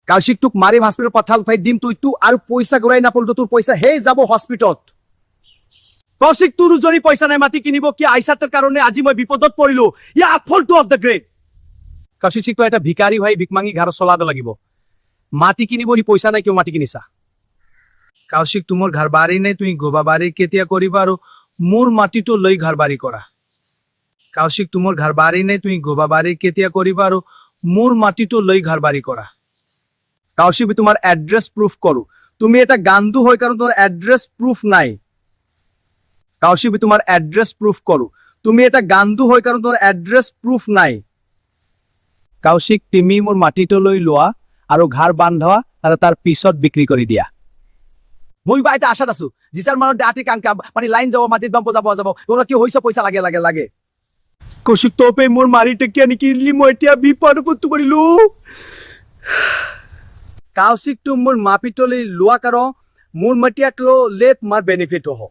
কৌশিক তোক মাৰিম হস্পিটেল পঠাল ফাই দিম তুই তু আৰু পইচা ঘূৰাই নাপলতো তোৰ পইচা হেই যাব হস্পিটেলত কৌশিক তোৰ যদি পইচা নাই মাটি কিনিব কি আইসাতেৰ কাৰণে আজি মই বিপদত পৰিলো ইয়া ফলটো অফ দ্য গ্ৰেট কৌশিক তো এটা ভিকাৰী ভাই ভিকমাঙি ঘৰ চলাব লাগিব মাটি কিনিব নি পইচা নাই কিয় মাটি কিনিছা কৌশিক তোমাৰ ঘৰ বাৰী নাই তুমি গোবা বাৰী কেতিয়া কৰিবা আৰু মোৰ মাটিটো লৈ ঘৰ বাৰী কৰা কৌশিক তোমাৰ ঘৰ বাৰী নাই তুমি গোবা বাৰী কেতিয়া কৰিবা আৰু মোৰ মাটিটো লৈ ঘৰ বাৰী কৰা কৌশিক তোমাৰ এড্ৰেছ প্ৰুফ কৰো তুমি এটা গান্ধু হয় কাৰণ তোমাৰ এড্ৰেছ প্ৰুফ নাই কৌশিক তোমাৰ এড্ৰেছ প্ৰুফ কৰো তুমি এটা গান্ধু হয় কাৰণ তোমাৰ এড্ৰেছ প্ৰুফ নাই কৌশিক তুমি মোৰ মাটিটো লৈ লোৱা আৰু ঘৰ বান্ধা আৰু তাৰ পিছত বিক্ৰী কৰি দিয়া মই বা এটা আশাত আছো জিসাৰ মানৰ দাঁতি কাংকা মানে লাইন যাব মাটিৰ দম যাব ওৰা কি হইছে পইচা লাগে কৌশিক তোপে মোৰ মাৰি টেকিয়া নিকিলি মই এতিয়া বিপদত পৰিলো কৌশিক তুমি মোৰ মাপিটলৈ লোৱা কাৰ মোৰ মাটিয়াক লো লেট মাৰ বেনিফিট হও